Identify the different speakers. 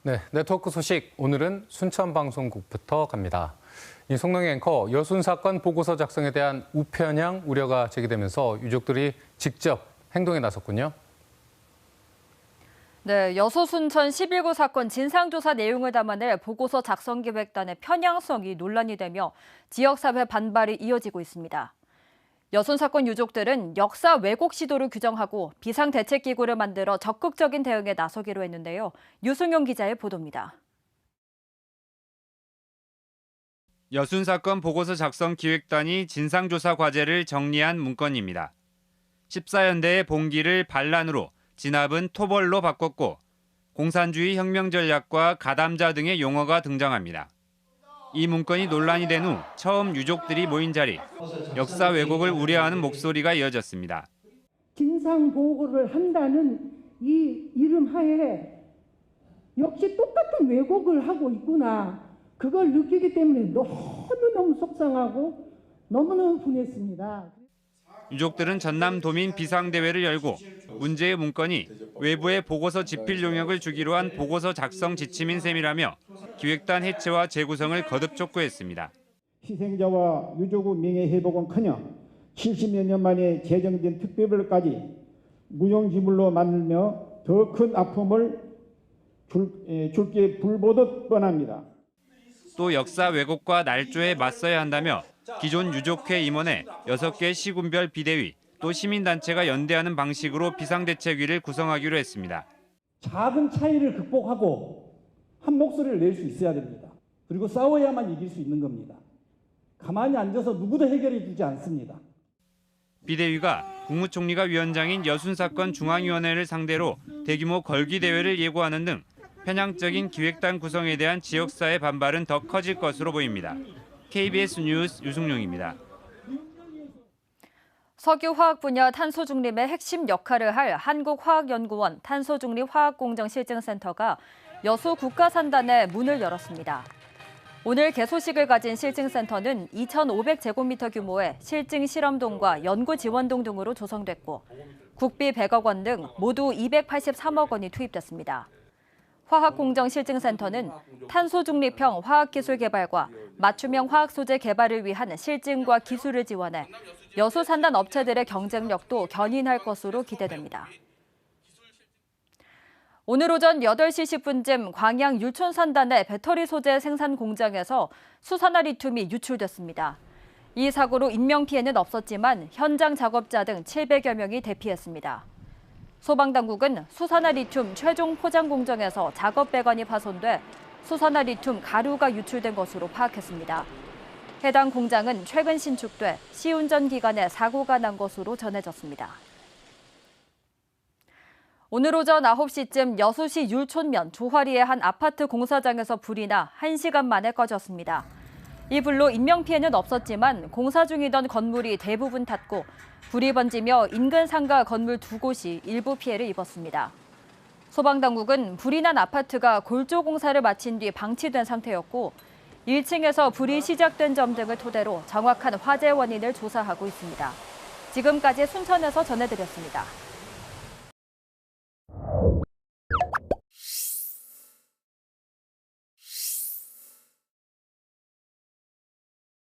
Speaker 1: 네, 네트워크 소식 오늘은 순천방송국부터 갑니다. 이송롱 앵커 여순 사건 보고서 작성에 대한 우편향 우려가 제기되면서 유족들이 직접 행동에 나섰군요.
Speaker 2: 네, 여수 순천 11구 사건 진상조사 내용을 담아낼 보고서 작성기획단의 편향성이 논란이 되며 지역사회 반발이 이어지고 있습니다. 여순 사건 유족들은 역사 왜곡 시도를 규정하고 비상대책기구를 만들어 적극적인 대응에 나서기로 했는데요. 유승용 기자의 보도입니다.
Speaker 3: 여순 사건 보고서 작성 기획단이 진상조사 과제를 정리한 문건입니다. 14연대의 봉기를 반란으로, 진압은 토벌로 바꿨고 공산주의 혁명 전략과 가담자 등의 용어가 등장합니다. 이 문건이 논란이 된 후 처음 유족들이 모인 자리, 역사 왜곡을 우려하는 목소리가 이어졌습니다.
Speaker 4: 진상 보고를 한다는 이 이름 하에 역시 똑같은 왜곡을 하고 있구나. 그걸 느끼기 때문에 너무너무 속상하고 너무너무 분했습니다.
Speaker 3: 유족들은 전남도민 비상대회를 열고 문제의 문건이 외부에 보고서 집필 용역을 주기로 한 보고서 작성 지침인 셈이라며 기획단 해체와 재구성을 거듭 촉구했습니다.
Speaker 5: 희생자와 유족의 명예회복은커녕 70여 년 만에 제정된 특별법까지 무용지물로 만들며 더 큰 아픔을 줄게 불보듯 뻔합니다.
Speaker 3: 또 역사 왜곡과 날조에 맞서야 한다며 기존 유족회 임원회 6개 시군별 비대위, 또 시민단체가 연대하는 방식으로 비상대책위를 구성하기로 했습니다.
Speaker 6: 작은 차이를 극복하고 한 목소리를 낼 수 있어야 됩니다. 그리고 싸워야만 이길 수 있는 겁니다. 가만히 앉아서 누구도 해결해 주지 않습니다.
Speaker 3: 비대위가 국무총리가 위원장인 여순 사건 중앙위원회를 상대로 대규모 걸기 대회를 예고하는 등 편향적인 기획단 구성에 대한 지역사회 반발은 더 커질 것으로 보입니다. KBS 뉴스 유승용입니다.
Speaker 2: 석유화학 분야 탄소 중립의 핵심 역할을 할 한국화학연구원 탄소중립화학공정실증센터가 여수 국가산단에 문을 열었습니다. 오늘 개소식을 가진 실증센터는 2,500제곱미터 규모의 실증 실험동과 연구 지원동 등으로 조성됐고 국비 100억 원 등 모두 283억 원이 투입됐습니다. 화학공정실증센터는 탄소 중립형 화학기술 개발과 맞춤형 화학소재 개발을 위한 실증과 기술을 지원해 여수 산단 업체들의 경쟁력도 견인할 것으로 기대됩니다. 오늘 오전 8시 10분쯤 광양 율촌 산단의 배터리 소재 생산 공장에서 수산화 리튬이 유출됐습니다. 이 사고로 인명피해는 없었지만 현장 작업자 등 700여 명이 대피했습니다. 소방당국은 수산화 리튬 최종 포장 공정에서 작업 배관이 파손돼 수산화 리튬 가루가 유출된 것으로 파악했습니다. 해당 공장은 최근 신축돼 시운전 기간에 사고가 난 것으로 전해졌습니다. 오늘 오전 9시쯤 여수시 율촌면 조화리의 한 아파트 공사장에서 불이 나 1시간 만에 꺼졌습니다. 이 불로 인명피해는 없었지만 공사 중이던 건물이 대부분 탔고 불이 번지며 인근 상가 건물 2곳이 일부 피해를 입었습니다. 소방당국은 불이 난 아파트가 골조 공사를 마친 뒤 방치된 상태였고 1층에서 불이 시작된 점 등을 토대로 정확한 화재 원인을 조사하고 있습니다. 지금까지 순천에서 전해드렸습니다.